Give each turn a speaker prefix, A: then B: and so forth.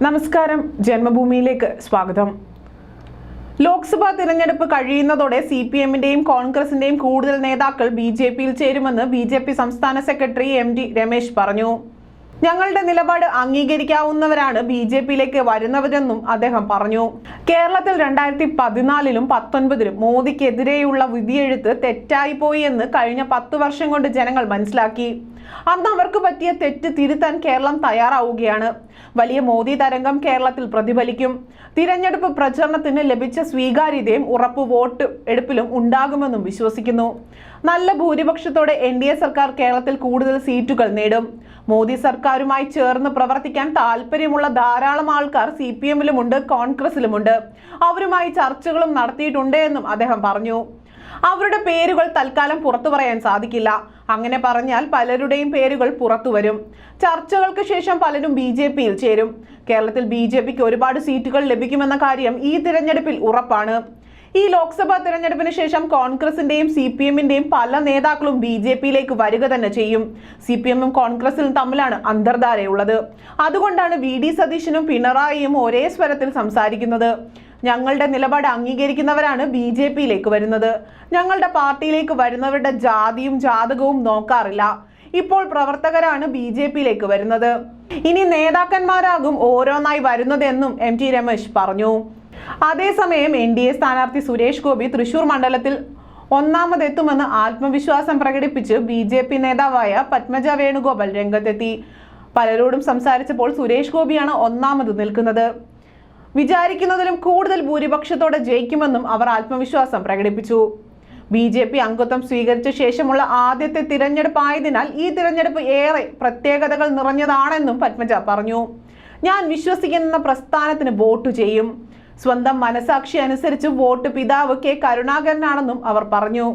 A: നമസ്കാരം, ജന്മഭൂമിയിലേക്ക് സ്വാഗതം. ലോക്സഭാ തിരഞ്ഞെടുപ്പ് കഴിയുന്നതോടെ CPM-ന്റെയും കോൺഗ്രസിന്റെയും കൂടുതൽ നേതാക്കൾ BJP-യിൽ ചേരുമെന്ന് BJP സംസ്ഥാന സെക്രട്ടറി MD രമേശ് പറഞ്ഞു. ഞങ്ങളുടെ നിലപാട് അംഗീകരിക്കാവുന്നവരാണ് BJP-യിലേക്ക് വരുന്നവരെന്നും അദ്ദേഹം പറഞ്ഞു. കേരളത്തിൽ 2014-ലും 2019-ലും മോദിക്കെതിരെയുള്ള വിധിയെഴുത്ത് തെറ്റായിപ്പോയി എന്ന് കഴിഞ്ഞ 10 വർഷം കൊണ്ട് ജനങ്ങൾ മനസ്സിലാക്കി. അന്ന് അവർക്ക് പറ്റിയ തെറ്റ് തിരുത്താൻ കേരളം തയ്യാറാവുകയാണ്. വലിയ മോദി തരംഗം കേരളത്തിൽ പ്രതിഫലിക്കും. തിരഞ്ഞെടുപ്പ് പ്രചരണത്തിന് ലഭിച്ച സ്വീകാര്യതയും ഉറപ്പ് വോട്ട് എടുപ്പിലും ഉണ്ടാകുമെന്നും വിശ്വസിക്കുന്നു. നല്ല ഭൂരിപക്ഷത്തോടെ NDA സർക്കാർ കേരളത്തിൽ കൂടുതൽ സീറ്റുകൾ നേടും. മോദി സർക്കാരുമായി ചേർന്ന് പ്രവർത്തിക്കാൻ താല്പര്യമുള്ള ധാരാളം ആൾക്കാർ CPM-ലുമുണ്ട്, കോൺഗ്രസിലുമുണ്ട്. അവരുമായി ചർച്ചകളും നടത്തിയിട്ടുണ്ട് എന്നും അദ്ദേഹം പറഞ്ഞു. അവരുടെ പേരുകൾ തൽക്കാലം പുറത്തു പറയാൻ സാധിക്കില്ല. അങ്ങനെ പറഞ്ഞാൽ പലരുടെയും പേരുകൾ പുറത്തു വരും. ചർച്ചകൾക്ക് ശേഷം പലരും BJP-യിൽ ചേരും. കേരളത്തിൽ BJP-ക്ക് ഒരുപാട് സീറ്റുകൾ ലഭിക്കുമെന്ന കാര്യം ഈ തിരഞ്ഞെടുപ്പിൽ ഉറപ്പാണ്. ഈ ലോക്സഭാ തിരഞ്ഞെടുപ്പിന് ശേഷം കോൺഗ്രസിന്റെയും CPM-ന്റെയും പല നേതാക്കളും BJP-യിലേക്ക് വരിക തന്നെ ചെയ്യും. CPM-ഉം കോൺഗ്രസിലും തമ്മിലാണ് അന്തർധാരയുള്ളത്. അതുകൊണ്ടാണ് VD സതീശനും പിണറായിയും ഒരേ സ്വരത്തിൽ സംസാരിക്കുന്നത്. ഞങ്ങളുടെ നിലപാട് അംഗീകരിക്കുന്നവരാണ് BJP-യിലേക്ക് വരുന്നത്. ഞങ്ങളുടെ പാർട്ടിയിലേക്ക് വരുന്നവരുടെ ജാതിയും ജാതകവും നോക്കാറില്ല. ഇപ്പോൾ പ്രവർത്തകരാണ് BJP-യിലേക്ക് വരുന്നത്. ഇനി നേതാക്കന്മാരാകും ഓരോന്നായി വരുന്നതെന്നും MT രമേശ് പറഞ്ഞു. അതേസമയം NDA സ്ഥാനാർത്ഥി സുരേഷ് ഗോപി തൃശൂർ മണ്ഡലത്തിൽ ഒന്നാമതെത്തുമെന്ന് ആത്മവിശ്വാസം പ്രകടിപ്പിച്ച് BJP നേതാവായ പത്മജ വേണുഗോപാൽ രംഗത്തെത്തി. പലരോടും സംസാരിച്ചപ്പോൾ സുരേഷ് ഗോപിയാണ് ഒന്നാമത് നിൽക്കുന്നത്. വിചാരിക്കുന്നതിലും കൂടുതൽ ഭൂരിപക്ഷത്തോടെ ജയിക്കുമെന്നും അവർ ആത്മവിശ്വാസം പ്രകടിപ്പിച്ചു. BJP അംഗത്വം സ്വീകരിച്ച ശേഷമുള്ള ആദ്യത്തെ തിരഞ്ഞെടുപ്പായതിനാൽ ഈ തിരഞ്ഞെടുപ്പ് ഏറെ പ്രത്യേകതകൾ നിറഞ്ഞതാണെന്നും പത്മജ പറഞ്ഞു. ഞാൻ വിശ്വസിക്കുന്ന പ്രസ്ഥാനത്തിന് വോട്ട് ചെയ്യും. സ്വന്തം മനസാക്ഷി അനുസരിച്ച് വോട്ട് പിതാവ് K. കരുണാകരനാണെന്നും അവർ പറഞ്ഞു.